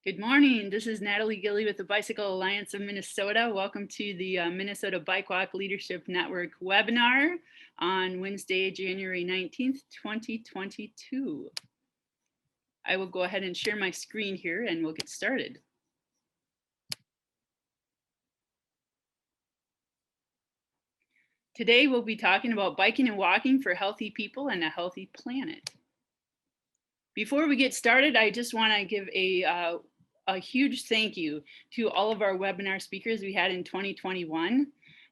Good morning. This is Natalie Gilley with the Bicycle Alliance of Minnesota. Welcome to the Minnesota Bike Walk Leadership Network webinar on Wednesday, January 19th, 2022. I will go ahead and share my screen here and we'll get started. Today we'll be talking about biking and walking for healthy people and a healthy planet. Before we get started, I just want to give a huge thank you to all of our webinar speakers we had in 2021.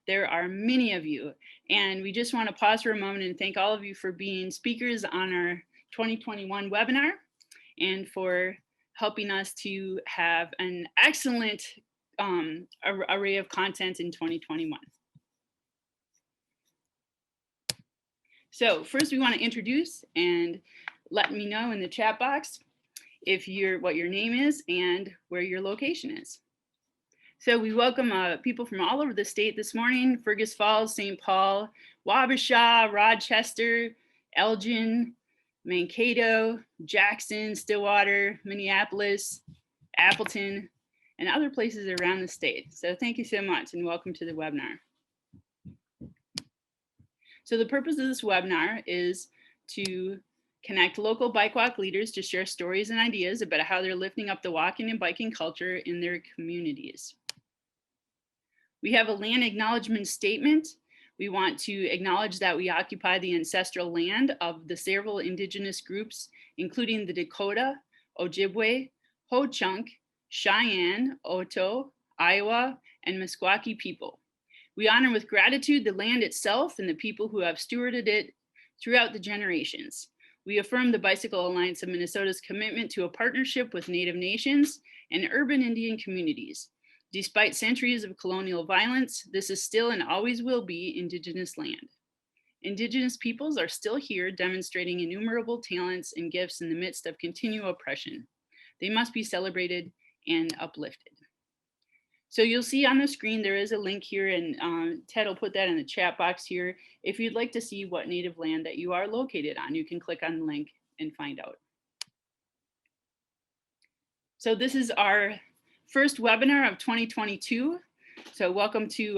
There are many of you, and we just want to pause for a moment and thank all of you for being speakers on our 2021 webinar and for helping us to have an excellent array of content in 2021. So first we want to introduce and let me know in the chat box what your name is and where your location is. So we welcome people from all over the state this morning: Fergus Falls, St. Paul, Wabasha, Rochester, Elgin, Mankato, Jackson, Stillwater, Minneapolis, Appleton, and other places around the state. So thank you so much and welcome to the webinar. So the purpose of this webinar is to connect local bike walk leaders to share stories and ideas about how they're lifting up the walking and biking culture in their communities. We have a land acknowledgement statement. We want to acknowledge that we occupy the ancestral land of the several indigenous groups, including the Dakota, Ojibwe, Ho-Chunk, Cheyenne, Oto, Iowa, and Meskwaki people. We honor with gratitude the land itself and the people who have stewarded it throughout the generations. We affirm the Bicycle Alliance of Minnesota's commitment to a partnership with Native nations and urban Indian communities. Despite centuries of colonial violence, this is still and always will be Indigenous land. Indigenous peoples are still here, demonstrating innumerable talents and gifts in the midst of continual oppression. They must be celebrated and uplifted. So you'll see on the screen, there is a link here, and Ted will put that in the chat box here. If you'd like to see what native land that you are located on, you can click on the link and find out. So this is our first webinar of 2022. So welcome to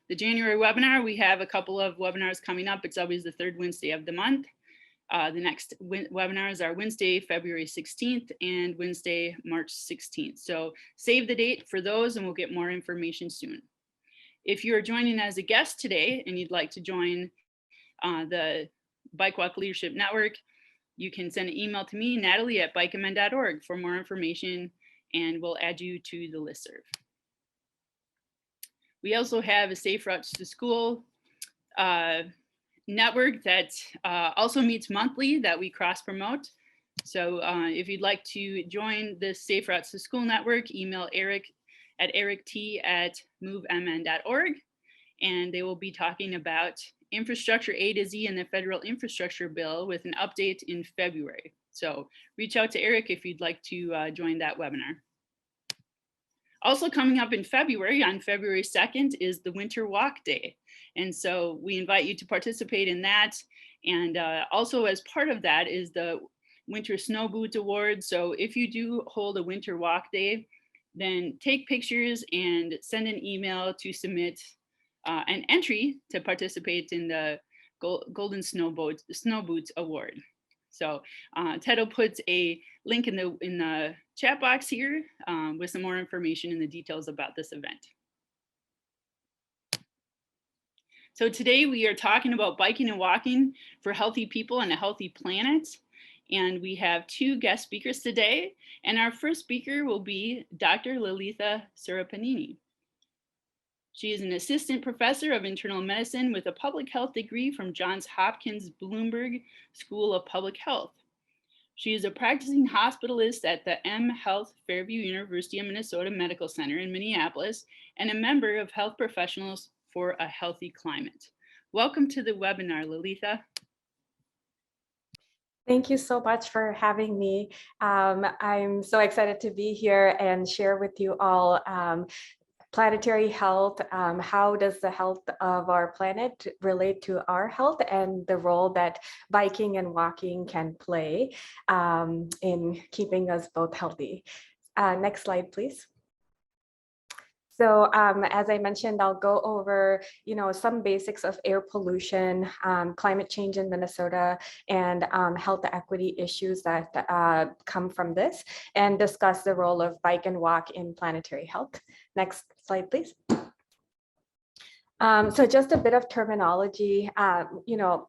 the January webinar. We have a couple of webinars coming up. It's always the third Wednesday of the month. The next webinars are Wednesday, February 16th and Wednesday, March 16th. So save the date for those and we'll get more information soon. If you're joining as a guest today and you'd like to join the Bike Walk Leadership Network, you can send an email to me, Natalie@BikeMN.org, for more information, and we'll add you to the listserv. We also have a Safe Routes to School network that also meets monthly that we cross promote. So if you'd like to join the Safe Routes to School network, email Eric at erict@movemn.org, and they will be talking about infrastructure A to Z and the federal infrastructure bill with an update in February. So reach out to Eric if you'd like to join that webinar. Also coming up in February, on February 2nd, is the Winter Walk Day. And so we invite you to participate in that. And also as part of that is the Winter Snow Boot Award. So if you do hold a Winter Walk Day, then take pictures and send an email to submit an entry to participate in the Golden Snow Boots Award. So Ted will put a link in the chat box here with some more information and the details about this event. So today we are talking about biking and walking for healthy people and a healthy planet. And we have two guest speakers today. And our first speaker will be Dr. Laalitha Surapaneni. She is an assistant professor of internal medicine with a public health degree from Johns Hopkins Bloomberg School of Public Health. She is a practicing hospitalist at the M Health Fairview University of Minnesota Medical Center in Minneapolis and a member of Health Professionals for a Healthy Climate. Welcome to the webinar, Laalitha. Thank you so much for having me. I'm so excited to be here and share with you all planetary health. How does the health of our planet relate to our health and the role that biking and walking can play in keeping us both healthy. Next slide, please. So as I mentioned, I'll go over, some basics of air pollution, climate change in Minnesota, and health equity issues that come from this, and discuss the role of bike and walk in planetary health. Next slide, please. So just a bit of terminology,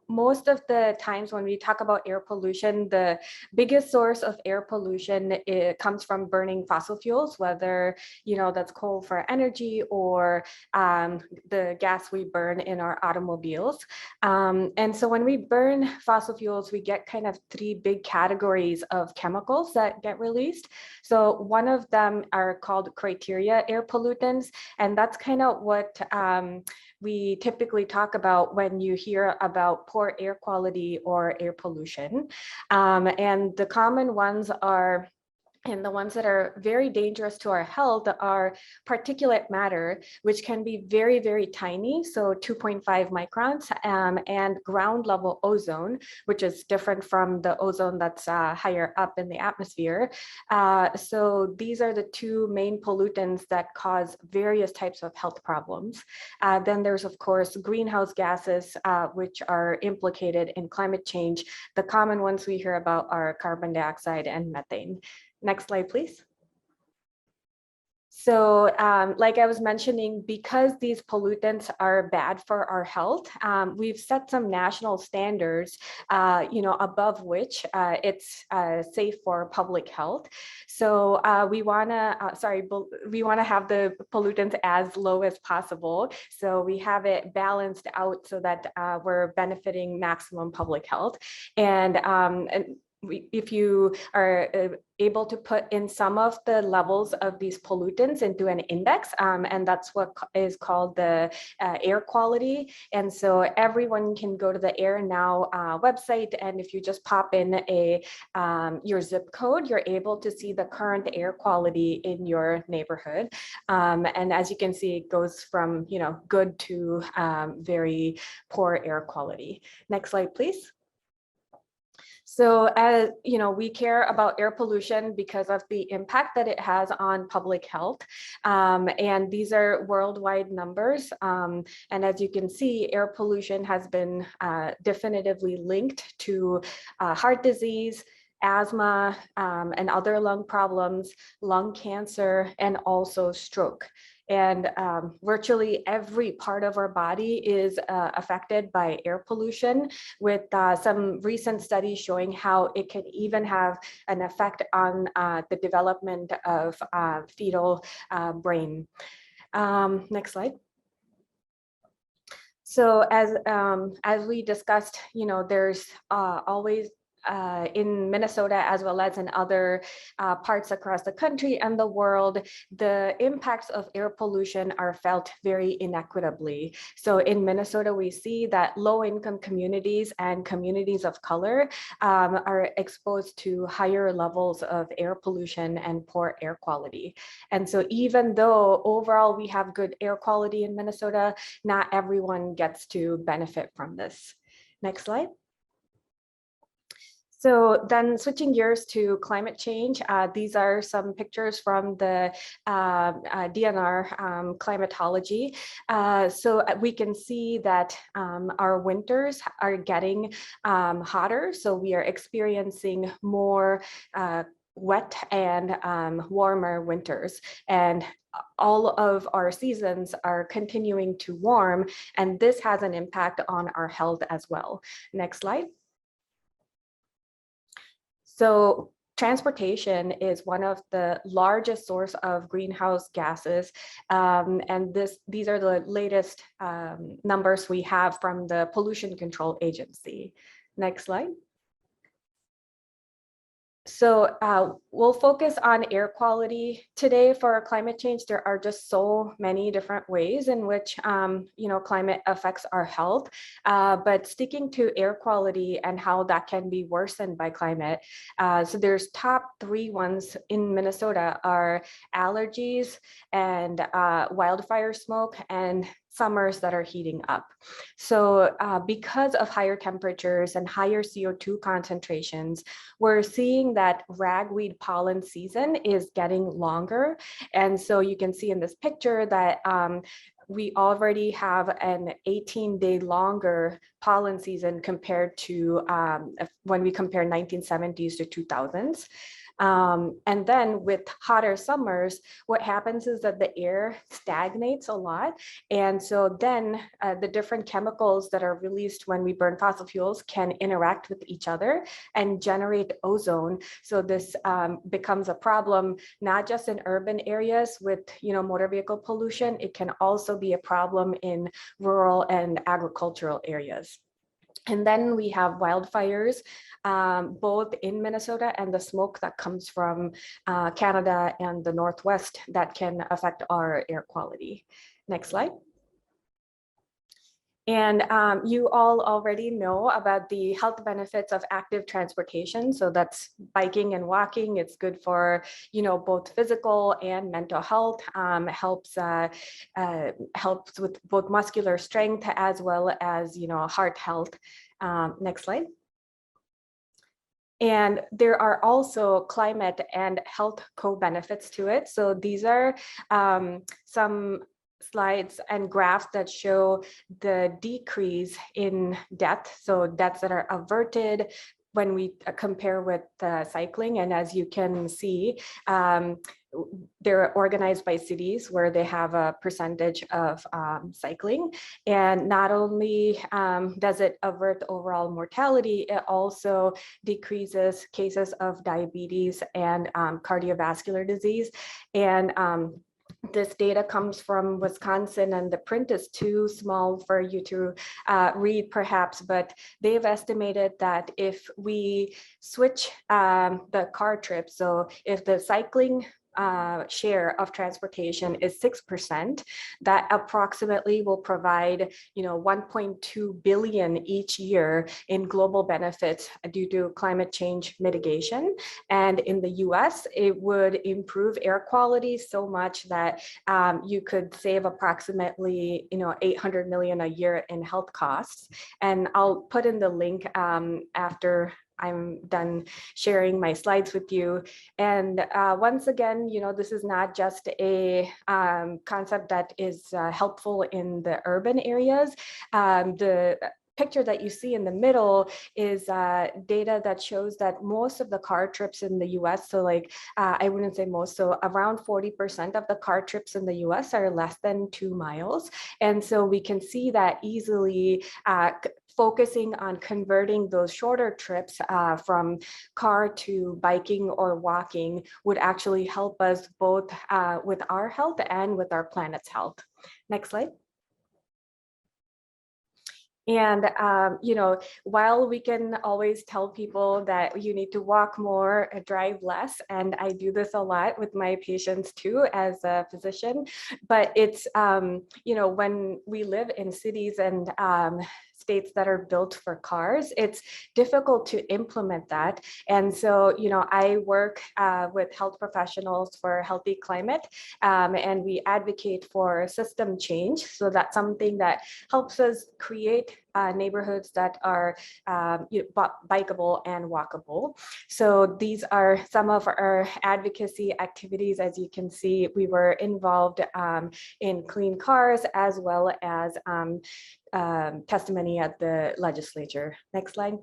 most of the times when we talk about air pollution, the biggest source of air pollution, it comes from burning fossil fuels, whether, that's coal for energy or the gas we burn in our automobiles. And so when we burn fossil fuels, we get kind of three big categories of chemicals that get released. So one of them are called criteria air pollutants, and that's kind of what we typically talk about when you hear about poor air quality or air pollution. And the common ones are, and the ones that are very dangerous to our health, are particulate matter, which can be very, very tiny, so 2.5 microns, and ground level ozone, which is different from the ozone that's higher up in the atmosphere. So these are the two main pollutants that cause various types of health problems. Then there's, of course, greenhouse gases, which are implicated in climate change. The common ones we hear about are carbon dioxide and methane. Next slide, please. So like I was mentioning, because these pollutants are bad for our health, we've set some national standards, above which it's safe for public health. So we want to have the pollutants as low as possible. So we have it balanced out so that we're benefiting maximum public health. And if you are able to put in some of the levels of these pollutants into an index, and that's what is called the air quality. And so everyone can go to the Air Now website, and if you just pop in your zip code, you're able to see the current air quality in your neighborhood. And as you can see, it goes from good to very poor air quality. Next slide, please. So as we care about air pollution because of the impact that it has on public health. And these are worldwide numbers. And as you can see, air pollution has been definitively linked to heart disease, asthma, and other lung problems, lung cancer, and also stroke. And virtually every part of our body is affected by air pollution, with some recent studies showing how it can even have an effect on the development of fetal brain. Next slide. So as we discussed, there's always in Minnesota, as well as in other parts across the country and the world, the impacts of air pollution are felt very inequitably. So in Minnesota, we see that low-income communities and communities of color are exposed to higher levels of air pollution and poor air quality. And so even though overall we have good air quality in Minnesota, not everyone gets to benefit from this. Next slide. So then switching gears to climate change, these are some pictures from the DNR climatology. So we can see that our winters are getting hotter. So we are experiencing more wet and warmer winters. And all of our seasons are continuing to warm, and this has an impact on our health as well. Next slide. So transportation is one of the largest source of greenhouse gases. And these are the latest numbers we have from the Pollution Control Agency. Next slide. So we'll focus on air quality today. For climate change, there are just so many different ways in which climate affects our health. But sticking to air quality and how that can be worsened by climate. So there's top 3 ones in Minnesota are allergies and wildfire smoke and summers that are heating up. So because of higher temperatures and higher CO2 concentrations, we're seeing that ragweed pollen season is getting longer. And so you can see in this picture that we already have an 18-day longer pollen season compared to when we compare 1970s to 2000s. And then with hotter summers, what happens is that the air stagnates a lot. And so then the different chemicals that are released when we burn fossil fuels can interact with each other and generate ozone. So this becomes a problem, not just in urban areas with motor vehicle pollution, it can also be a problem in rural and agricultural areas. And then we have wildfires, both in Minnesota and the smoke that comes from Canada and the Northwest that can affect our air quality. Next slide. And you all already know about the health benefits of active transportation. So that's biking and walking. It's good for, both physical and mental health. Helps with both muscular strength as well as, heart health. Next slide. And there are also climate and health co-benefits to it. So these are some slides and graphs that show the decrease in death. So deaths that are averted when we compare with cycling. And as you can see, they're organized by cities where they have a percentage of cycling. And not only does it avert overall mortality, it also decreases cases of diabetes and cardiovascular disease. And this data comes from Wisconsin, and the print is too small for you to read perhaps, but they've estimated that if we switch the car trip, so if the cycling share of transportation is 6%, that approximately will provide 1.2 billion each year in global benefits due to climate change mitigation. And in the US, it would improve air quality so much that you could save approximately 800 million a year in health costs. And I'll put in the link after I'm done sharing my slides with you. And once again, this is not just a concept that is helpful in the urban areas. The picture that you see in the middle is data that shows that most of the car trips in the US, so I wouldn't say most, so around 40% of the car trips in the US are less than 2 miles. And so we can see that easily focusing on converting those shorter trips from car to biking or walking would actually help us both with our health and with our planet's health. Next slide. And, while we can always tell people that you need to walk more, drive less, and I do this a lot with my patients too as a physician, but it's, when we live in cities and states that are built for cars, it's difficult to implement that. And so, I work with health professionals for a healthy climate, and we advocate for system change. So that's something that helps us create neighborhoods that are bikeable and walkable. So these are some of our advocacy activities. As you can see, we were involved in clean cars as well as testimony at the legislature. Next slide.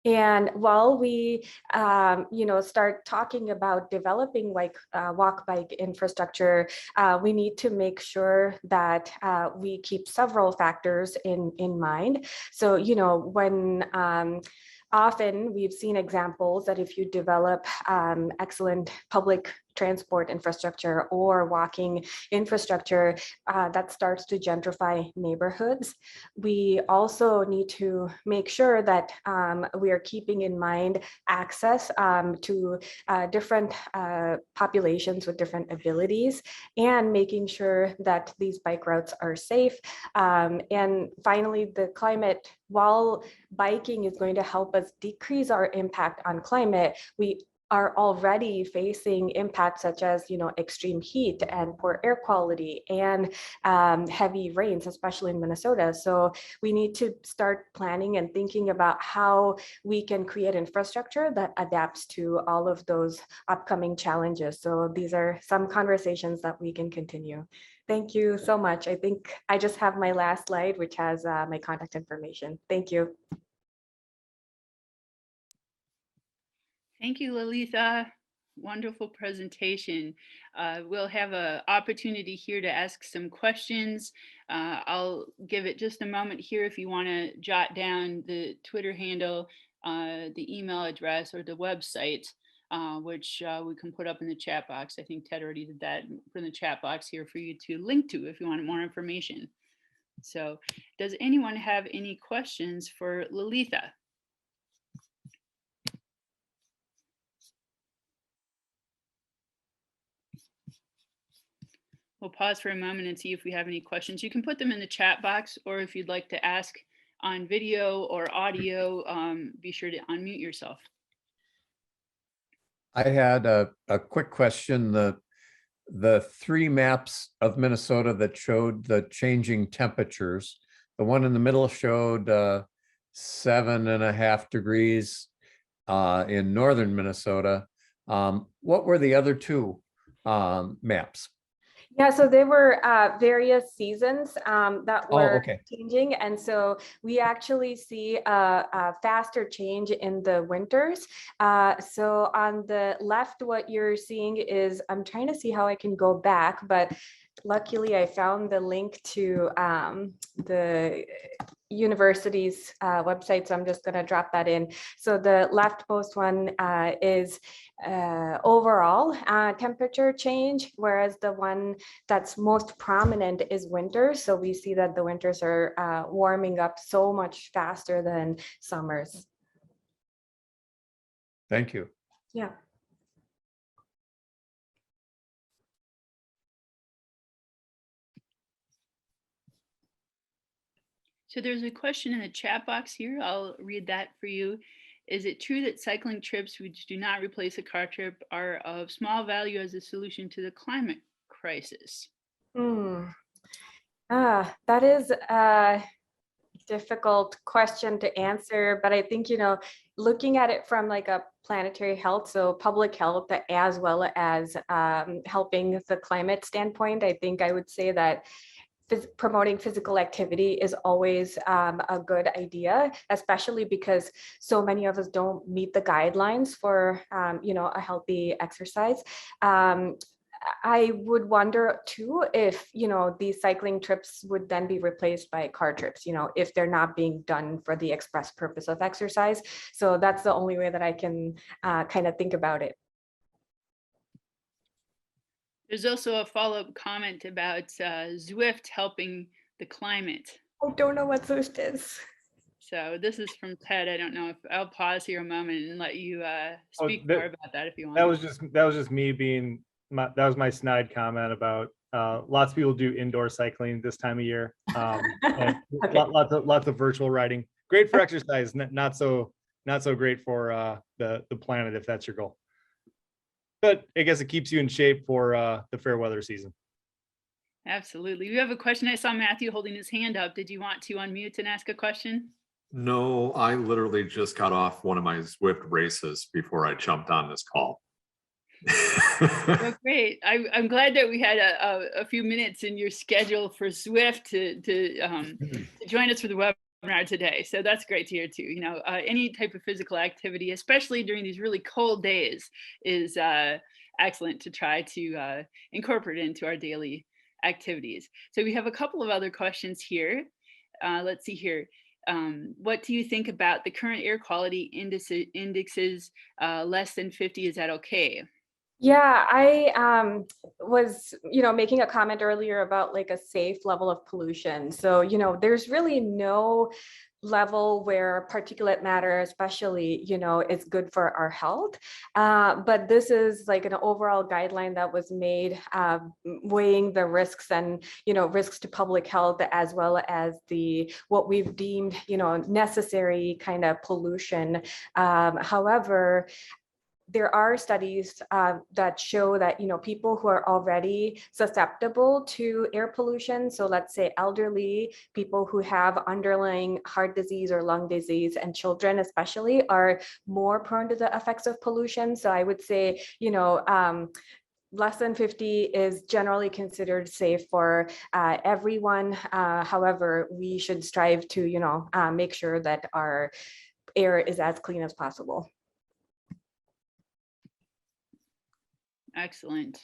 And while we, start talking about developing walk bike infrastructure, we need to make sure that we keep several factors in mind. So, when often we've seen examples that if you develop excellent public transport infrastructure or walking infrastructure, that starts to gentrify neighborhoods. We also need to make sure that we are keeping in mind access to different populations with different abilities, and making sure that these bike routes are safe. And finally, the climate, while biking is going to help us decrease our impact on climate, we are already facing impacts such as, extreme heat and poor air quality and heavy rains, especially in Minnesota. So we need to start planning and thinking about how we can create infrastructure that adapts to all of those upcoming challenges. So these are some conversations that we can continue. Thank you so much. I think I just have my last slide, which has my contact information. Thank you. Thank you, Laalitha. Wonderful presentation. We'll have an opportunity here to ask some questions. I'll give it just a moment here if you want to jot down the Twitter handle, the email address, or the website, which we can put up in the chat box. I think Ted already did that in the chat box here for you to link to if you want more information. So does anyone have any questions for Laalitha? We'll pause for a moment and see if we have any questions. You can put them in the chat box, or if you'd like to ask on video or audio, be sure to unmute yourself. I had a quick question. The 3 maps of Minnesota that showed the changing temperatures, the one in the middle showed 7.5 degrees in northern Minnesota. What were the other 2 maps? Yeah, so there were various seasons that were okay. changing. And so we actually see a faster change in the winters. So on the left, what you're seeing is, I'm trying to see how I can go back, but luckily I found the link to the university's website, so I'm just going to drop that in. So the leftmost one is overall temperature change, whereas the one that's most prominent is winter. So we see that the winters are warming up so much faster than summers. Thank you. Yeah. So there's a question in the chat box here. I'll read that for you. Is it true that cycling trips which do not replace a car trip are of small value as a solution to the climate crisis? That is a difficult question to answer, but I think, looking at it from like a planetary health, so public health, as well as helping the climate standpoint, I think I would say that promoting physical activity is always a good idea, especially because so many of us don't meet the guidelines for, a healthy exercise. I would wonder too if, these cycling trips would then be replaced by car trips, if they're not being done for the express purpose of exercise. So that's the only way that I can kind of think about it. There's also a follow-up comment about Zwift helping the climate. I don't know what Zwift is. So this is from Ted. I don't know if I'll pause here a moment and let you speak more about that if you want. That was just me being, that was my snide comment about lots of people do indoor cycling this time of year. And Okay. lots of virtual riding. Great for exercise, not so great for the planet if that's your goal. But I guess it keeps you in shape for the fair weather season. Absolutely. We have a question. I saw Matthew holding his hand up. Did you want to unmute and ask a question? No, I literally just got off one of my Zwift races before I jumped on this call. Oh, great. I'm glad that we had a few minutes in your schedule for Zwift to join us for the webinar today. So that's great to hear too. Any type of physical activity, especially during these really cold days, is excellent to try to incorporate into our daily activities. So we have a couple of other questions here. Let's see here. What do you think about the current air quality indexes less than 50? Is that okay? Yeah, I was, making a comment earlier about like a safe level of pollution. So, there's really no level where particulate matter, especially, is good for our health. But this is like an overall guideline that was made weighing the risks and, risks to public health, as well as what we've deemed, necessary kind of pollution. However, there are studies that show that, people who are already susceptible to air pollution, so let's say elderly, people who have underlying heart disease or lung disease, and children especially, are more prone to the effects of pollution. So I would say, less than 50 is generally considered safe for everyone. However, we should strive to, make sure that our air is as clean as possible. Excellent.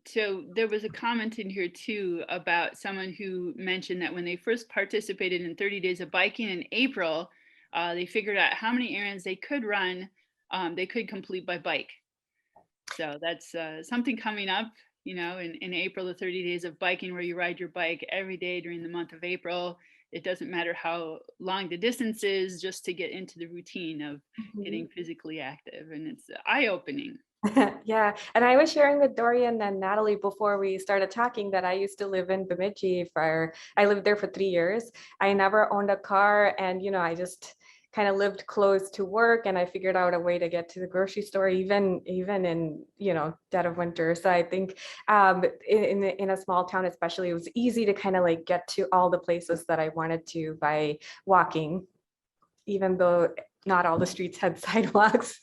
So there was a comment in here too about someone who mentioned that when they first participated in 30 days of biking in April, they figured out how many errands they could run, they could complete by bike. So that's something coming up, in April, the 30 days of biking, where you ride your bike every day during the month of April. It doesn't matter how long the distance is, just to get into the routine of getting physically active. And it's eye-opening. Yeah, and I was sharing with Dorian and Natalie before we started talking that I used to live in Bemidji I lived there for 3 years. I never owned a car, and I just kind of lived close to work, and I figured out a way to get to the grocery store even in dead of winter. So I think in a small town especially, it was easy to kind of like get to all the places that I wanted to by walking, even though not all the streets had sidewalks.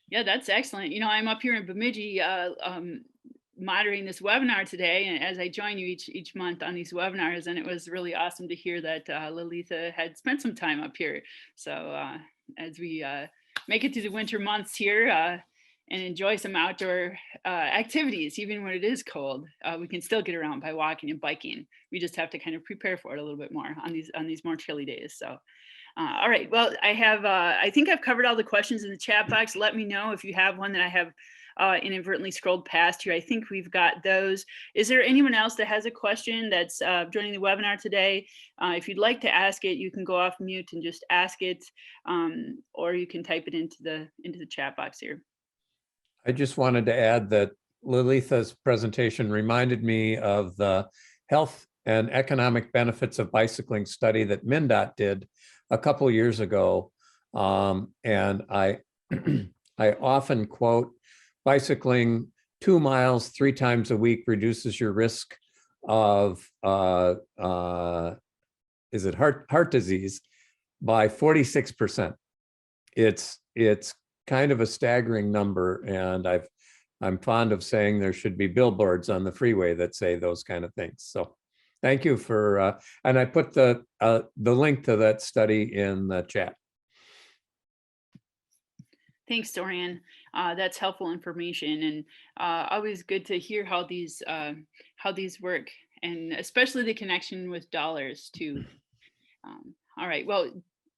Yeah, that's excellent. I'm up here in Bemidji moderating this webinar today, and as I join you each month on these webinars, and it was really awesome to hear that Laalitha had spent some time up here. So as we make it through the winter months here and enjoy some outdoor activities, even when it is cold, we can still get around by walking and biking. We just have to kind of prepare for it a little bit more on these more chilly days. So. All right, well, I think I've covered all the questions in the chat box. Let me know if you have one that I have inadvertently scrolled past here. I think we've got those. Is there anyone else that has a question that's joining the webinar today? If you'd like to ask it, you can go off mute and just ask it, or you can type it into the chat box here. I just wanted to add that Laalitha's presentation reminded me of the health and economic benefits of bicycling study that MnDOT did a couple of years ago. And I often quote, bicycling 2 miles 3 times a week reduces your risk of heart disease by 46%. It's kind of a staggering number, and I'm fond of saying there should be billboards on the freeway that say those kind of things. So thank you for, and I put the link to that study in the chat. Thanks, Dorian. That's helpful information, and always good to hear how these work, and especially the connection with dollars too. All right, well,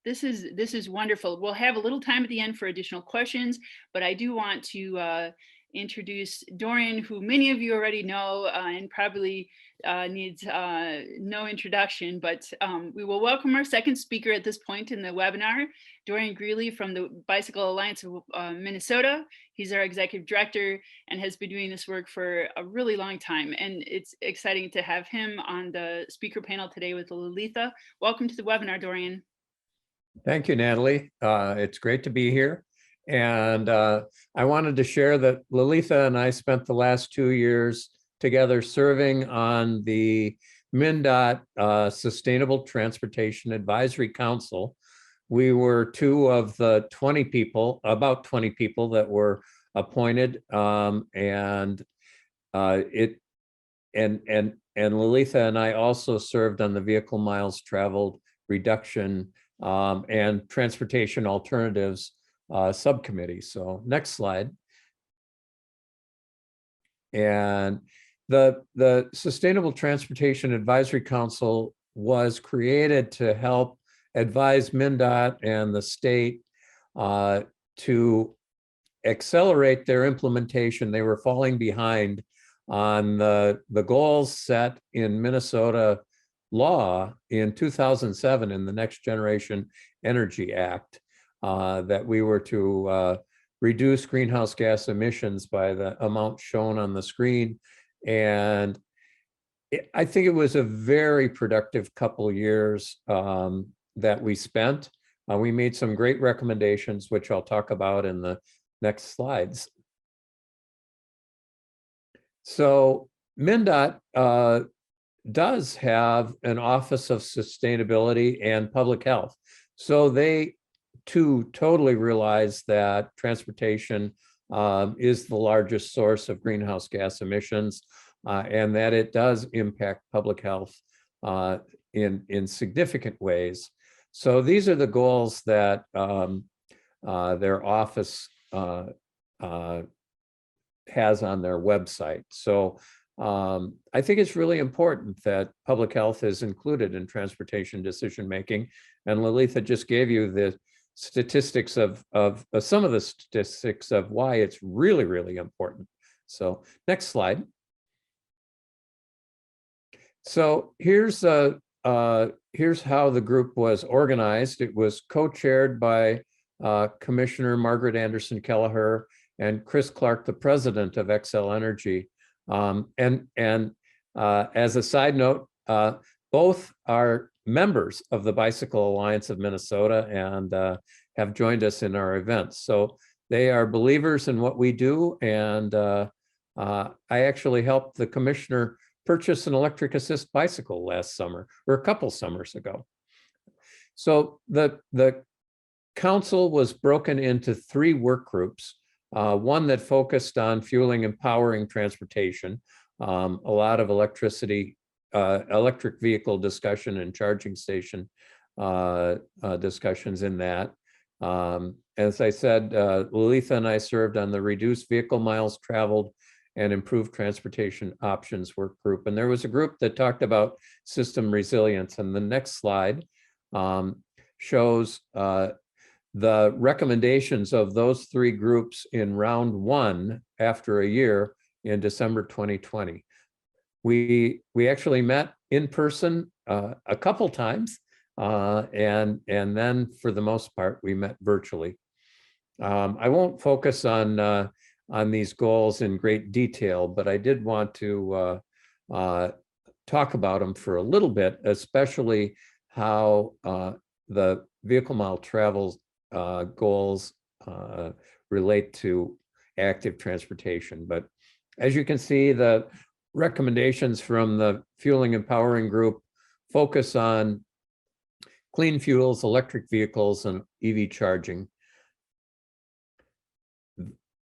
this is wonderful. We'll have a little time at the end for additional questions, but I do want to introduce Dorian, who many of you already know and probably needs no introduction, but we will welcome our second speaker at this point in the webinar, Dorian Grilley from the Bicycle Alliance of Minnesota. He's our executive director and has been doing this work for a really long time. And it's exciting to have him on the speaker panel today with Laalitha. Welcome to the webinar, Dorian. Thank you, Natalie. It's great to be here. And I wanted to share that Laalitha and I spent the last 2 years together serving on the MnDOT Sustainable Transportation Advisory Council. We were 2 of the 20 people, about 20 people that were appointed, and Laalitha and I also served on the vehicle miles traveled reduction and transportation alternatives subcommittee. So next slide. And the Sustainable Transportation Advisory Council was created to help advise MnDOT and the state to accelerate their implementation. They were falling behind on the goals set in Minnesota law in 2007 in the Next Generation Energy Act, that we were to reduce greenhouse gas emissions by the amount shown on the screen. And I think it was a very productive couple of years that we spent. We made some great recommendations, which I'll talk about in the next slides. So MnDOT does have an Office of Sustainability and Public Health. So they too totally realize that transportation is the largest source of greenhouse gas emissions, and that it does impact public health in significant ways. So these are the goals that their office has on their website. So I think it's really important that public health is included in transportation decision-making. And Laalitha just gave you the statistics of some of the statistics of why it's really, really important. So next slide. So here's how the group was organized. It was co-chaired by Commissioner Margaret Anderson Kelleher and Chris Clark, the president of Xcel Energy. As a side note, both are members of the Bicycle Alliance of Minnesota and have joined us in our events. So they are believers in what we do. And I actually helped the commissioner purchase an electric assist bicycle last summer, or a couple summers ago. So the council was broken into 3 work groups. One that focused on fueling and powering transportation, a lot of electric vehicle discussion and charging station discussions in that. As I said, Laalitha and I served on the reduced vehicle miles traveled and improved transportation options work group. And there was a group that talked about system resilience. And the next slide shows the recommendations of those 3 groups in round 1 after a year in December 2020. We actually met in person a couple times, and then for the most part, we met virtually. I won't focus on these goals in great detail, but I did want to talk about them for a little bit, especially how the vehicle mile travel goals relate to active transportation. But as you can see, the recommendations from the Fueling and Powering Group focus on clean fuels, electric vehicles, and EV charging.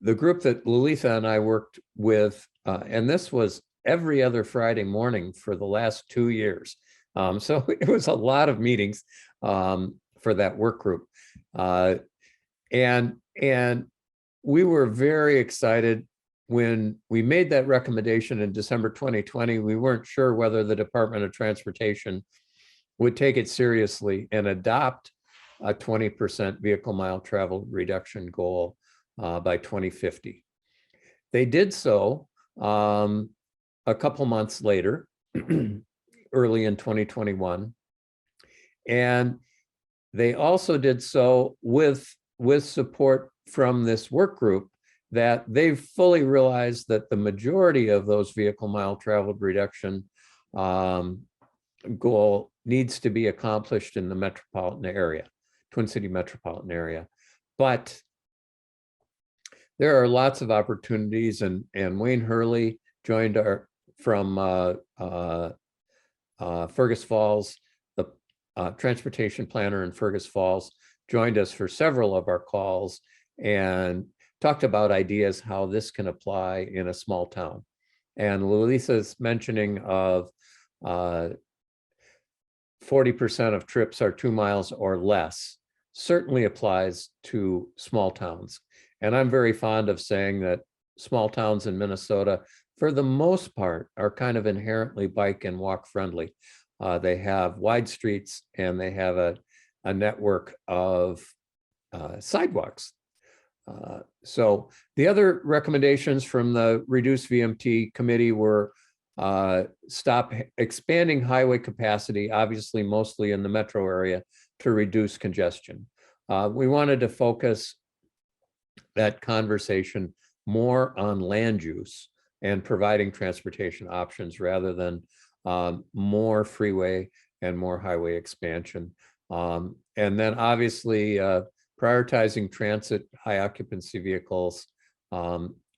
The group that Laalitha and I worked with, and this was every other Friday morning for the last 2 years. So it was a lot of meetings for that work group. And we were very excited when we made that recommendation in December 2020. We weren't sure whether the Department of Transportation would take it seriously and adopt a 20% vehicle mile travel reduction goal by 2050. They did so a couple months later, early in 2021. And they also did so with support from this work group that they've fully realized that the majority of those vehicle mile traveled reduction goal needs to be accomplished in the metropolitan area, Twin City metropolitan area. But there are lots of opportunities, and Wayne Hurley joined from Fergus Falls, the transportation planner in Fergus Falls, joined us for several of our calls and talked about ideas how this can apply in a small town. And Laalitha's mentioning of 40% of trips are 2 miles or less certainly applies to small towns. And I'm very fond of saying that small towns in Minnesota, for the most part, are kind of inherently bike and walk friendly. They have wide streets and they have a network of sidewalks. So the other recommendations from the Reduce VMT committee were stop expanding highway capacity, obviously mostly in the metro area, to reduce congestion. We wanted to focus that conversation more on land use and providing transportation options rather than more freeway and more highway expansion. And then obviously prioritizing transit high occupancy vehicles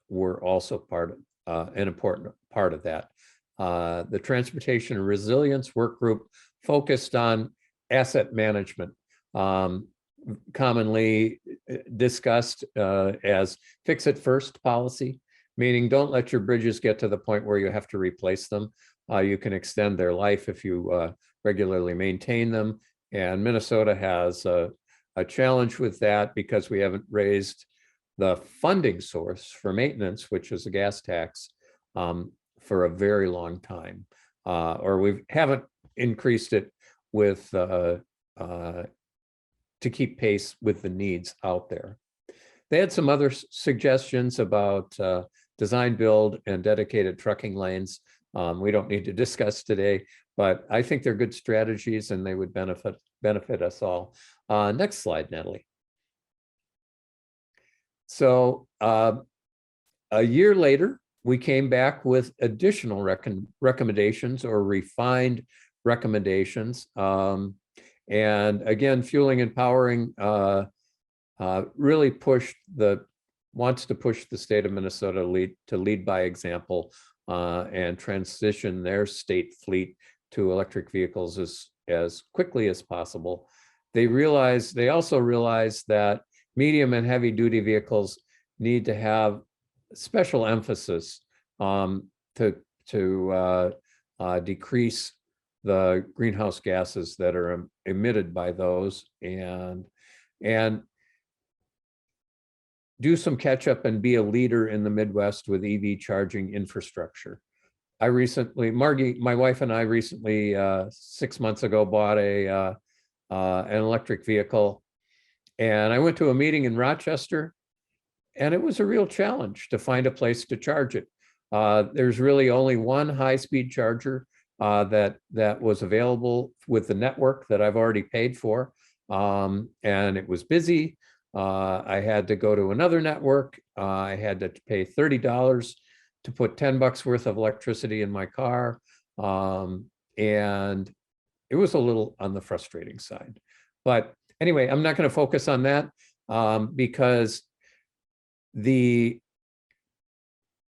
were also an important part of that. The Transportation and Resilience Work Group focused on asset management, commonly discussed as fix it first policy, meaning don't let your bridges get to the point where you have to replace them. You can extend their life if you regularly maintain them. And Minnesota has a challenge with that because we haven't raised the funding source for maintenance, which is a gas tax, for a very long time, or we haven't increased it with to keep pace with the needs out there. They had some other suggestions about design, build, and dedicated trucking lanes. We don't need to discuss today, but I think they're good strategies and they would benefit us all. Next slide, Natalie. So a year later, we came back with additional recommendations or refined recommendations. And again, Fueling and Powering really wants to push the state of Minnesota to lead by example and transition their state fleet to electric vehicles as quickly as possible. They also realize that medium and heavy duty vehicles need to have special emphasis to decrease the greenhouse gases that are emitted by those and do some catch up and be a leader in the Midwest with EV charging infrastructure. My wife and I recently, 6 months ago, bought an electric vehicle, and I went to a meeting in Rochester, and it was a real challenge to find a place to charge it. There's really only one high-speed charger that was available with the network that I've already paid for, and it was busy. I had to go to another network. I had to pay $30 to put $10 worth of electricity in my car, and it was a little on the frustrating side. But anyway, I'm not going to focus on that because the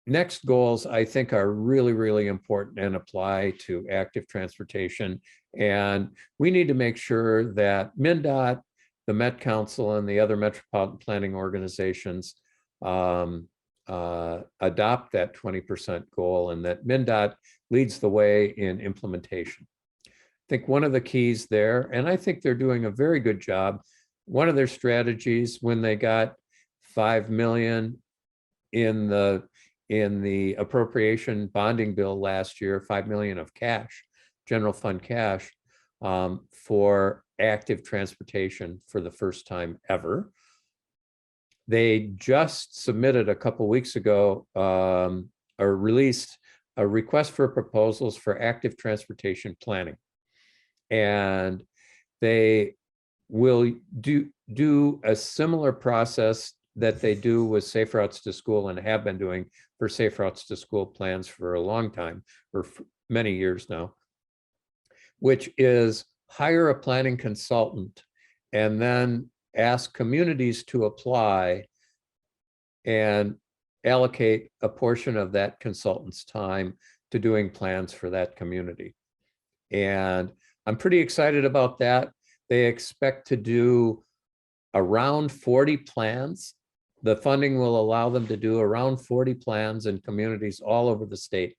next goals, I think, are really, really important and apply to active transportation. And we need to make sure that MnDOT, the Met Council, and the other metropolitan planning organizations adopt that 20% goal and that MnDOT leads the way in implementation. I think one of the keys there, and I think they're doing a very good job, one of their strategies when they got $5 million in the appropriation bonding bill last year, $5 million of cash, general fund cash, for active transportation for the first time ever. They just submitted a couple weeks ago or released a request for proposals for active transportation planning. And they will do a similar process that they do with Safe Routes to School and have been doing for Safe Routes to School plans for a long time, or many years now, which is hire a planning consultant and then ask communities to apply and allocate a portion of that consultant's time to doing plans for that community. And I'm pretty excited about that. They expect to do around 40 plans. The funding will allow them to do around 40 plans in communities all over the state.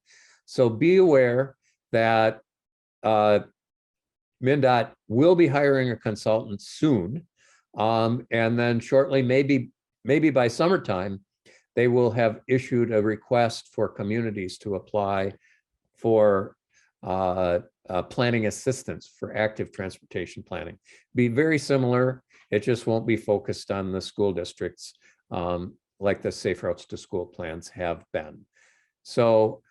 So be aware that MnDOT will be hiring a consultant soon. And then shortly, maybe by summertime, they will have issued a request for communities to apply for planning assistance for active transportation planning. Be very similar. It just won't be focused on the school districts like the Safe Routes to School plans have been. So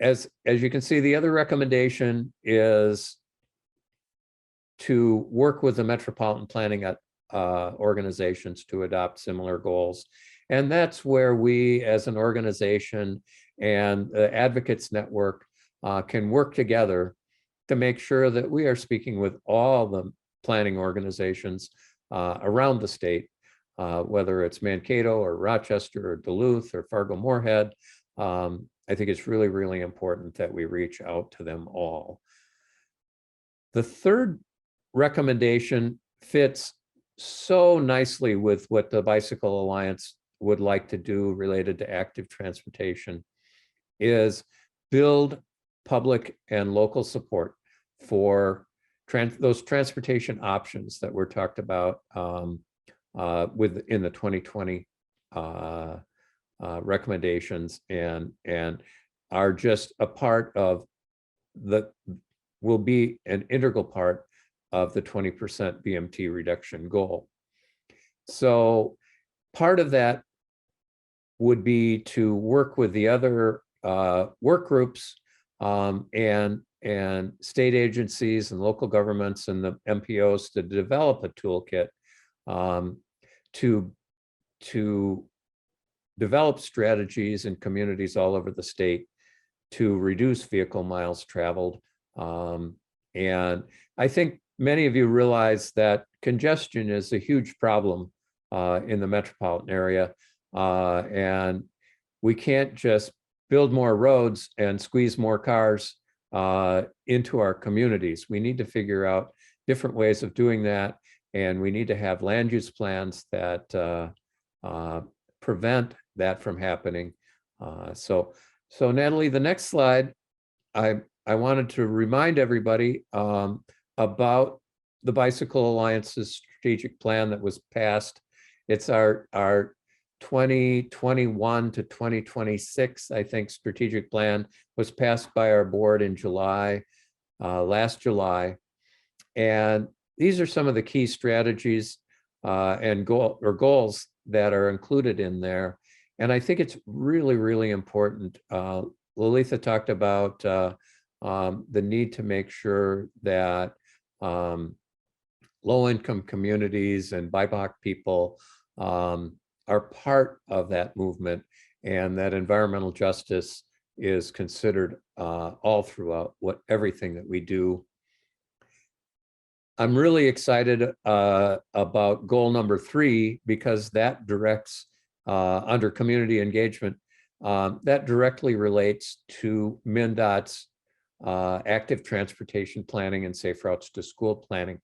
as you can see, the other recommendation is to work with the metropolitan planning organizations to adopt similar goals. And that's where we as an organization and the Advocates Network can work together to make sure that we are speaking with all planning organizations around the state, whether it's Mankato or Rochester or Duluth or Fargo-Moorhead. I think it's really, really important that we reach out to them all. The third recommendation fits so nicely with what the Bicycle Alliance would like to do related to active transportation, is build public and local support for those transportation options that were talked about in the 2020 recommendations, and are just a part of will be an integral part of the 20% BMT reduction goal. So part of that would be to work with the other work groups and state agencies and local governments and the MPOs to develop a toolkit to develop strategies in communities all over the state to reduce vehicle miles traveled. And I think many of you realize that congestion is a huge problem in the metropolitan area. And we can't just build more roads and squeeze more cars into our communities. We need to figure out different ways of doing that. And we need to have land use plans that prevent that from happening. So Natalie, the next slide, I wanted to remind everybody about the Bicycle Alliance's strategic plan that was passed. It's our 2021 to 2026, I think, strategic plan was passed by our board in July, last July. And these are some of the key strategies and goals that are included in there. And I think it's really, really important. Laalitha talked about the need to make sure that low-income communities and BIPOC people are part of that movement, and that environmental justice is considered all throughout everything that we do. I'm really excited about goal number 3, because that directs under community engagement, that directly relates to MnDOT's active transportation planning and safe routes to school planning.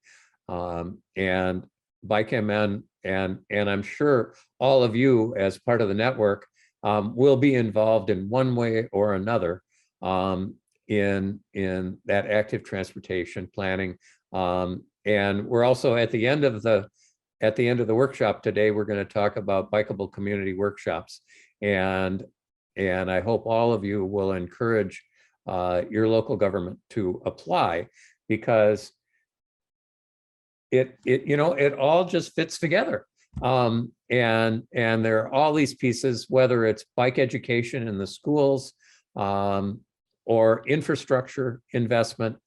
And BikeMN and I'm sure all of you as part of the network will be involved in one way or another in that active transportation planning. And we're also at the end of the workshop today, we're going to talk about bikeable community workshops. And I hope all of you will encourage your local government to apply, because it all just fits together. And there are all these pieces, whether it's bike education in the schools or infrastructure investment,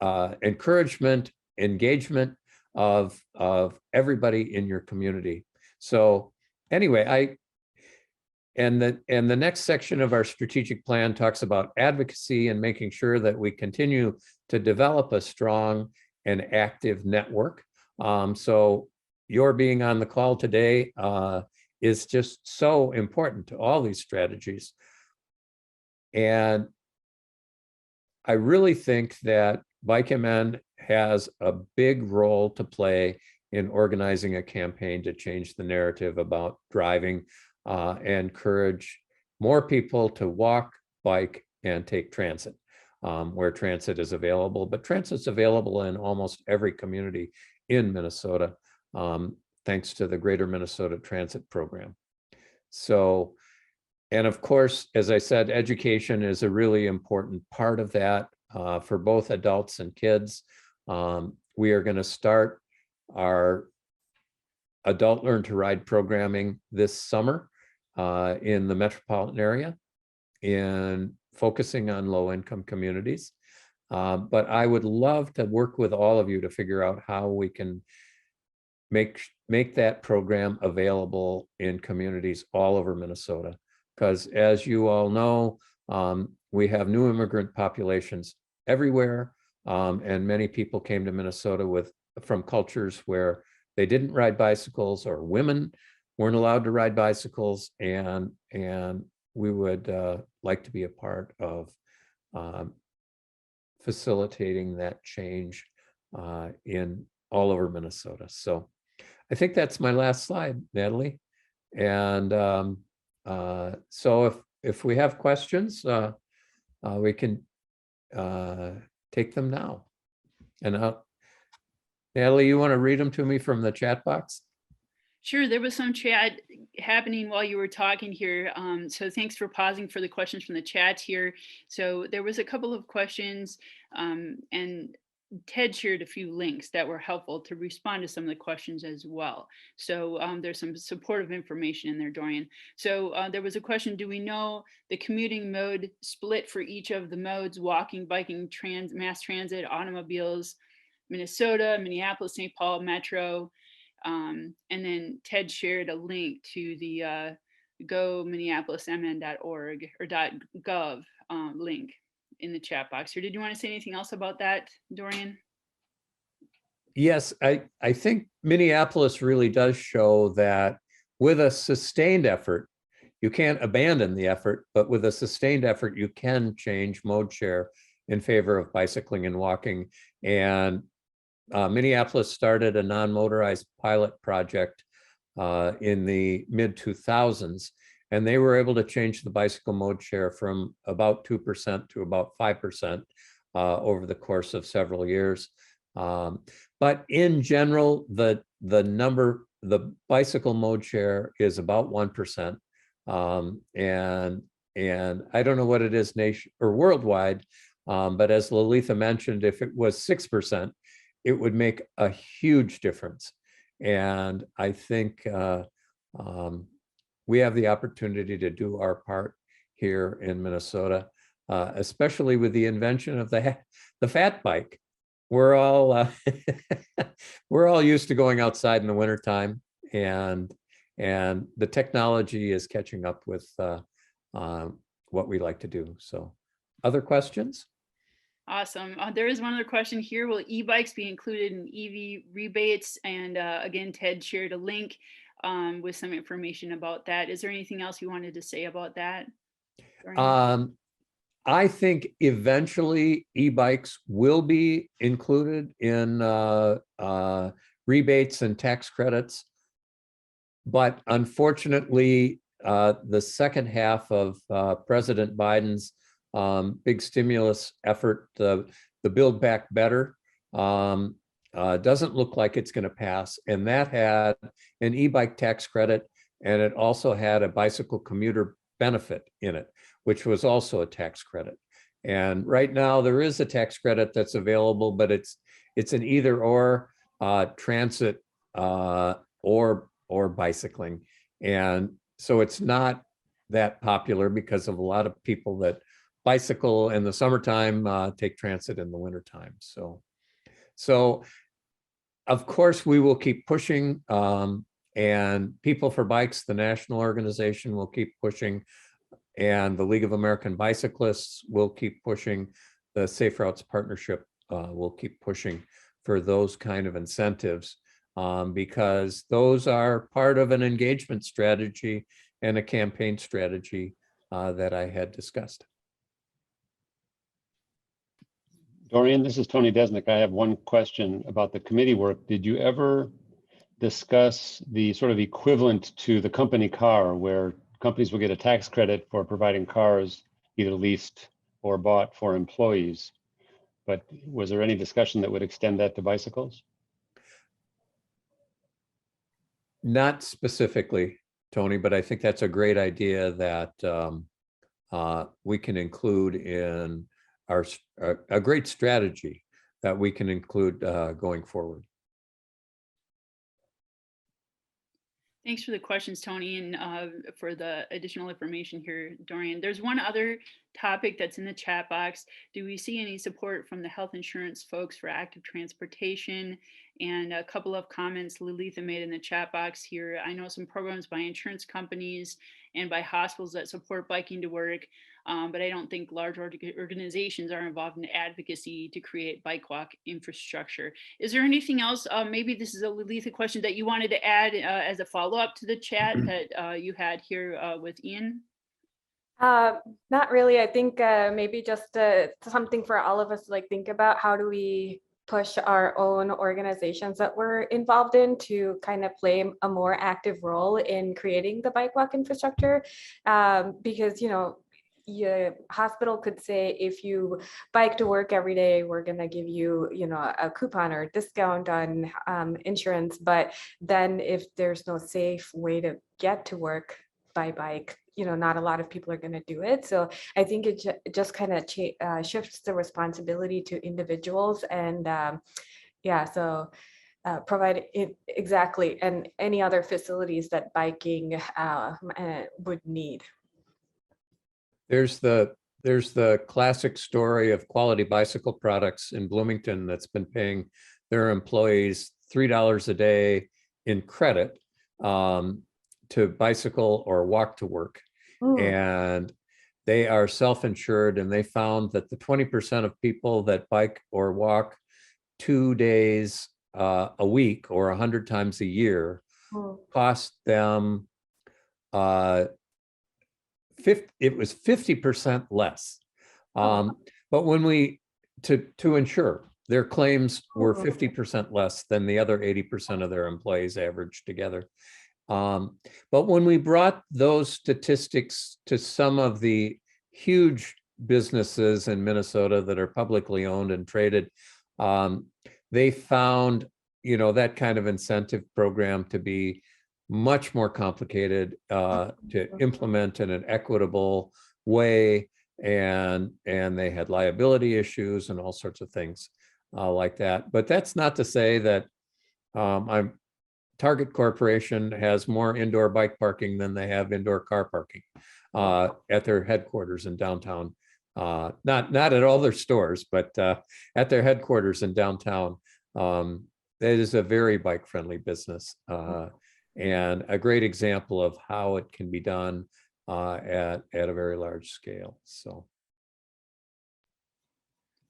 encouragement, engagement of everybody in your community. So anyway, the next section of our strategic plan talks about advocacy and making sure that we continue to develop a strong and active network. So your being on the call today is just so important to all these strategies. And I really think that BikeMN has a big role to play in organizing a campaign to change the narrative about driving and encourage more people to walk, bike, and take transit where transit is available. But transit's available in almost every community in Minnesota, thanks to the Greater Minnesota Transit Program. So, and of course, as I said, education is a really important part of that for both adults and kids. We are going to start our adult learn to ride programming this summer in the metropolitan area, in focusing on low-income communities. But I would love to work with all of you to figure out how we can make that program available in communities all over Minnesota. Because as you all know, we have new immigrant populations everywhere. And many people came to Minnesota from cultures where they didn't ride bicycles, or women weren't allowed to ride bicycles, and we would like to be a part of facilitating that change in all over Minnesota. So I think that's my last slide, Natalie. And so if we have questions, we can take them now. And Natalie, you want to read them to me from the chat box? Sure, there was some chat happening while you were talking here. So thanks for pausing for the questions from the chat here. So there was a couple of questions, and Ted shared a few links that were helpful to respond to some of the questions as well. So there's some supportive information in there, Dorian. So there was a question, do we know the commuting mode split for each of the modes, walking, biking, mass transit, automobiles, Minnesota, Minneapolis, St. Paul, Metro? And then Ted shared a link to the go minneapolismn.org or .gov link in the chat box. Or did you want to say anything else about that, Dorian? Yes, I think Minneapolis really does show that with a sustained effort, you can't abandon the effort, but with a sustained effort, you can change mode share in favor of bicycling and walking. And Minneapolis started a non-motorized pilot project in the mid-2000s, and they were able to change the bicycle mode share from about 2% to about 5% over the course of several years. But in general, the bicycle mode share is about 1%. And I don't know what it is nation or worldwide, but as Laalitha mentioned, if it was 6%, it would make a huge difference. And I think we have the opportunity to do our part here in Minnesota, especially with the invention of the fat bike. We're all we're all used to going outside in the wintertime, and the technology is catching up with what we like to do. So, other questions? Awesome. There is one other question here. Will e-bikes be included in EV rebates? And again, Ted shared a link with some information about that. Is there anything else you wanted to say about that? I think eventually e-bikes will be included in rebates and tax credits. But unfortunately, the second half of President Biden's big stimulus effort, the Build Back Better, doesn't look like it's going to pass. And that had an e-bike tax credit, and it also had a bicycle commuter benefit in it, which was also a tax credit. And right now there is a tax credit that's available, but it's an either or, transit or bicycling. And so it's not that popular because of a lot of people that bicycle in the summertime, take transit in the wintertime. So of course we will keep pushing, and People for Bikes, the national organization, will keep pushing, and the League of American Bicyclists will keep pushing. The Safe Routes Partnership will keep pushing for those kind of incentives, because those are part of an engagement strategy and a campaign strategy that I had discussed. Dorian, this is Tony Desnick. I have one question about the committee work. Did you ever discuss the sort of equivalent to the company car, where companies will get a tax credit for providing cars either leased or bought for employees? But was there any discussion that would extend that to bicycles? Not specifically, Tony, but I think that's a great idea that we can include in a great strategy that we can include going forward. Thanks for the questions, Tony, and for the additional information here, Dorian. There's one other topic that's in the chat box. Do we see any support from the health insurance folks for active transportation? And a couple of comments Laalitha made in the chat box here. I know some programs by insurance companies and by hospitals that support biking to work. but I don't think large organizations are involved in advocacy to create bike walk infrastructure. Is there anything else? Maybe this is a Laalitha question that you wanted to add as a follow-up to the chat that you had here with Ian? Not really. I think maybe just something for all of us to like think about. How do we push our own organizations that we're involved in to kind of play a more active role in creating the bike walk infrastructure? Because, you know, your hospital could say, if you bike to work every day, we're going to give you, you know, a coupon or a discount on insurance. But then if there's no safe way to get to work by bike, you know, not a lot of people are going to do it. So I think it just kind of shifts the responsibility to individuals, and yeah, so provide it exactly, and any other facilities that biking would need. There's the classic story of Quality Bicycle Products in Bloomington that's been paying their employees $3 a day in credit to bicycle or walk to work. And they are self-insured, and they found that the 20% of people that bike or walk 2 days a week or 100 times a year cost them it was 50% less. But when we to insure, their claims were 50% less than the other 80% of their employees averaged together. But when we brought those statistics to some of the huge businesses in Minnesota that are publicly owned and traded, they found, you know, that kind of incentive program to be much more complicated to implement in an equitable way, and they had liability issues and all sorts of things like that. But that's not to say that Target Corporation has more indoor bike parking than they have indoor car parking at their headquarters in downtown. Not at all their stores, but at their headquarters in downtown. It is a very bike-friendly business and a great example of how it can be done at a very large scale. So.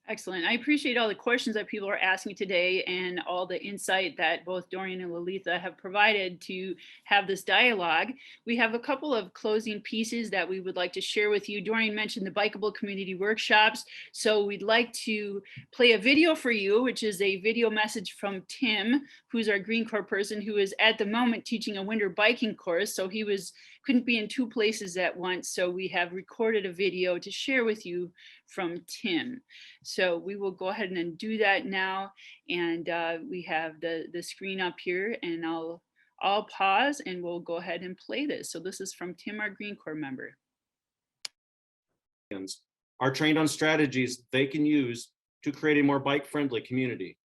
Excellent. I appreciate all the questions that people are asking today and all the insight that both Dorian and Laalitha have provided to have this dialogue. We have a couple of closing pieces that we would like to share with you. Dorian mentioned the Bikeable community workshops. So we'd like to play a video for you, which is a video message from Tim, who's our Green Corps person, who is at the moment teaching a winter biking course. So he couldn't be in 2 places at once. So we have recorded a video to share with you from Tim. So we will go ahead and do that now. And we have the screen up here, and I'll pause and we'll go ahead and play this. So this is from Tim, our Green Corps member. Are trained on strategies they can use to create a more bike-friendly community.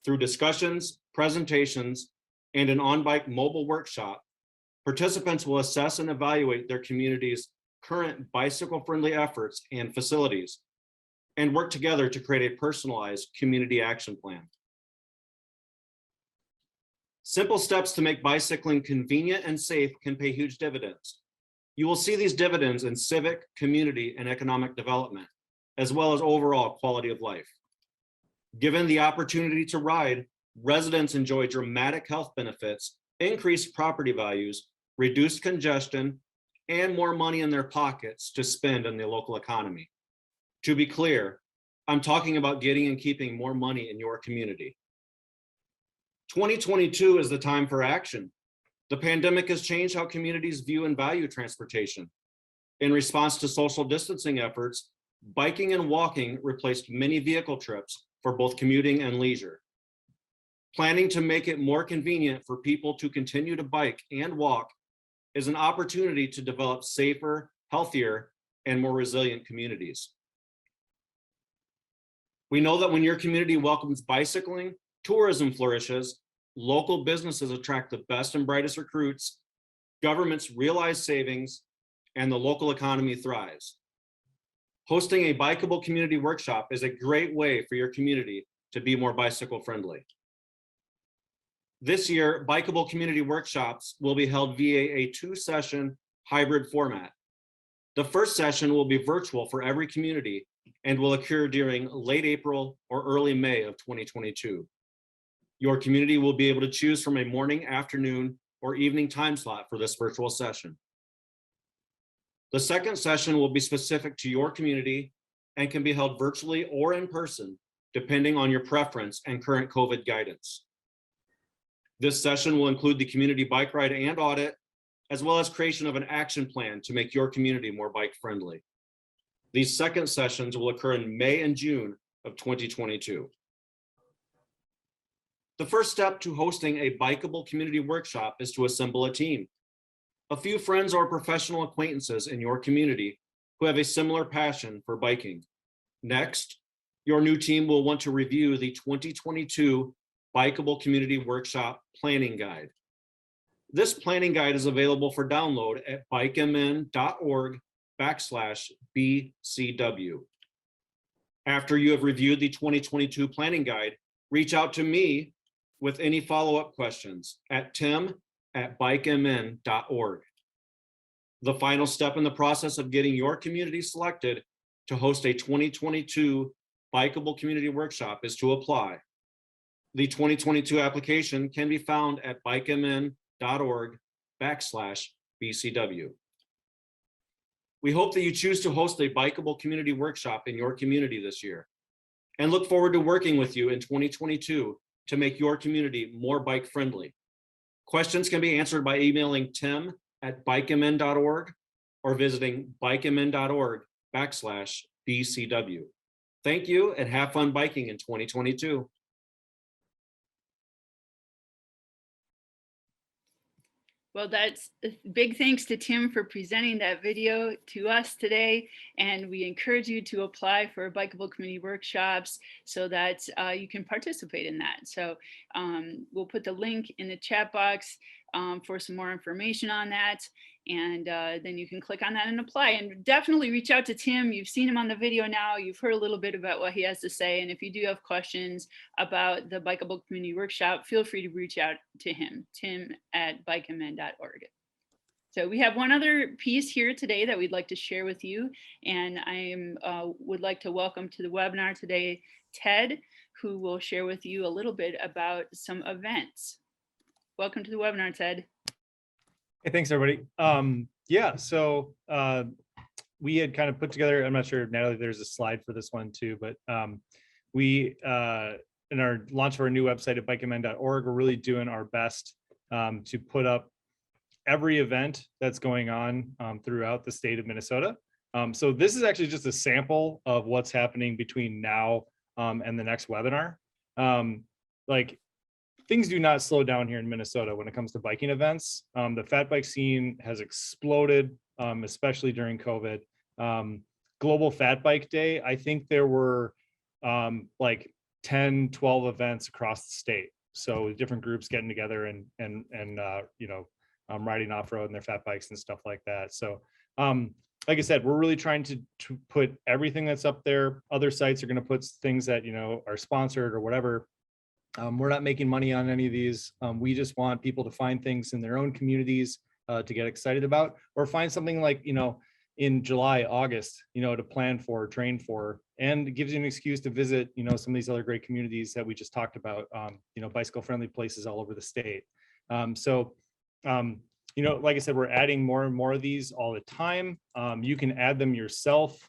Through discussions, presentations, and an on-bike mobile workshop, participants will assess and evaluate their community's current bicycle-friendly efforts and facilities, and work together to create a personalized community action plan. Simple steps to make bicycling convenient and safe can pay huge dividends. You will see these dividends in civic, community, and economic development, as well as overall quality of life. Given the opportunity to ride, residents enjoy dramatic health benefits, increased property values, reduced congestion, and more money in their pockets to spend in the local economy. To be clear, I'm talking about getting and keeping more money in your community. 2022 is the time for action. The pandemic has changed how communities view and value transportation. In response to social distancing efforts, biking and walking replaced many vehicle trips for both commuting and leisure. Planning to make it more convenient for people to continue to bike and walk is an opportunity to develop safer, healthier, and more resilient communities. We know that when your community welcomes bicycling, tourism flourishes, local businesses attract the best and brightest recruits, governments realize savings, and the local economy thrives. Hosting a bikeable community workshop is a great way for your community to be more bicycle friendly. This year, bikeable community workshops will be held via a 2-session hybrid format. The first session will be virtual for every community and will occur during late April or early May of 2022. Your community will be able to choose from a morning, afternoon, or evening time slot for this virtual session. The second session will be specific to your community and can be held virtually or in person, depending on your preference and current COVID guidance. This session will include the community bike ride and audit, as well as creation of an action plan to make your community more bike friendly. These second sessions will occur in May and June of 2022. The first step to hosting a bikeable community workshop is to assemble a team. A few friends or professional acquaintances in your community who have a similar passion for biking. Next, your new team will want to review the 2022 Bikeable Community Workshop Planning Guide. This planning guide is available for download at BikeMN.org/BCW. After you have reviewed the 2022 planning guide, reach out to me with any follow-up questions at tim@BikeMN.org. The final step in the process of getting your community selected to host a 2022 Bikeable Community Workshop is to apply. The 2022 application can be found at BikeMN.org/BCW. We hope that you choose to host a Bikeable Community Workshop in your community this year and look forward to working with you in 2022 to make your community more bike friendly. Questions can be answered by emailing tim@BikeMN.org or visiting BikeMN.org/BCW. Thank you and have fun biking in 2022. Well, that's a big thanks to Tim for presenting that video to us today. And we encourage you to apply for bikeable community workshops so that you can participate in that. So we'll put the link in the chat box for some more information on that. And then you can click on that and apply, and definitely reach out to Tim. You've seen him on the video now. You've heard a little bit about what he has to say. And if you do have questions about the Bikeable Community Workshop, feel free to reach out to him, tim@BikeMN.org. So we have one other piece here today that we'd like to share with you. And I would like to welcome to the webinar today, Ted, who will share with you a little bit about some events. Welcome to the webinar, Ted. Hey, thanks everybody. So we had kind of put together, I'm not sure, Natalie, there's a slide for this one too, but we, in our launch of our new website at BikeMN.org, we're really doing our best to put up every event that's going on throughout the state of Minnesota. So this is actually just a sample of what's happening between now and the next webinar. Things do not slow down here in Minnesota when it comes to biking events. The fat bike scene has exploded, especially during COVID. Global Fat Bike Day, I think there were 10, 12 events across the state. So different groups getting together and riding off-road in their fat bikes and stuff like that. So like I said, we're really trying to put everything that's up there. Other sites are going to put things that, are sponsored or whatever. We're not making money on any of these. We just want people to find things in their own communities to get excited about, or find something like, in July, August, to plan for, train for, and it gives you an excuse to visit, some of these other great communities that we just talked about, bicycle friendly places all over the state. Like I said, we're adding more and more of these all the time. You can add them yourself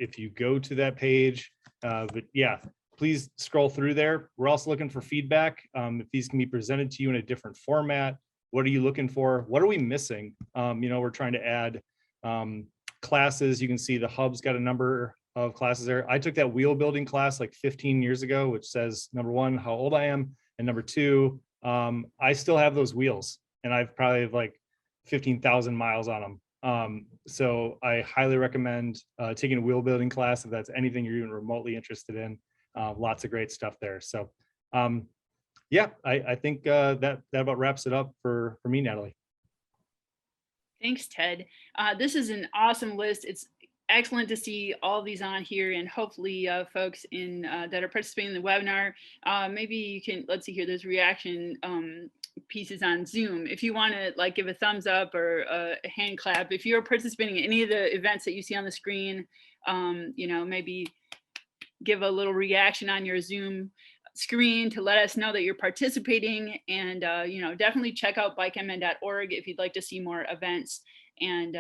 if you go to that page. But yeah, please scroll through there. We're also looking for feedback. If these can be presented to you in a different format, what are you looking for? What are we missing? We're trying to add classes. You can see the hub's got a number of classes there. I took that wheel building class like 15 years ago, which says, number one, how old I am. And number two, I still have those wheels and I've probably have like 15,000 miles on them. So I highly recommend taking a wheel building class if that's anything you're even remotely interested in. Lots of great stuff there. So yeah, I think that about wraps it up for me, Natalie. Thanks, Ted. This is an awesome list. It's excellent to see all these on here, and hopefully folks that are participating in the webinar, maybe you can, let's see here, there's reaction pieces on Zoom. If you want to like give a thumbs up or a hand clap, if you're participating in any of the events that you see on the screen, you know, maybe give a little reaction on your Zoom screen to let us know that you're participating. And, you know, definitely check out BikeMN.org if you'd like to see more events. And,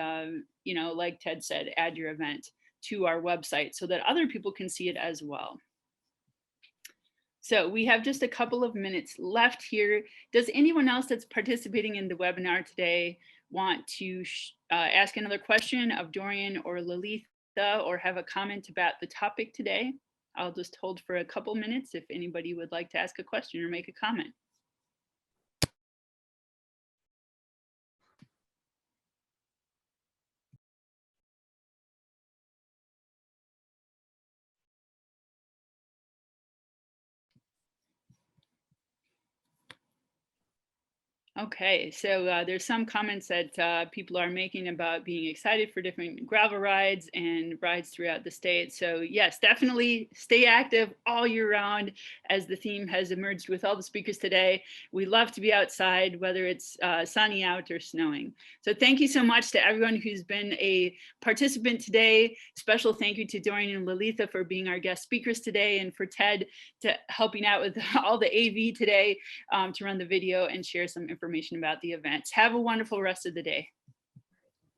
you know, like Ted said, add your event to our website so that other people can see it as well. So we have just a couple of minutes left here. Does anyone else that's participating in the webinar today want to ask another question of Dorian or Laalitha, or have a comment about the topic today? I'll just hold for a couple minutes if anybody would like to ask a question or make a comment. Okay, so there's some comments that people are making about being excited for different gravel rides and rides throughout the state. So yes, definitely stay active all year round, as the theme has emerged with all the speakers today. We love to be outside, whether it's sunny out or snowing. So thank you so much to everyone who's been a participant today. Special thank you to Dorian and Laalitha for being our guest speakers today, and for Ted to helping out with all the AV today to run the video and share some information about the events. Have a wonderful rest of the day.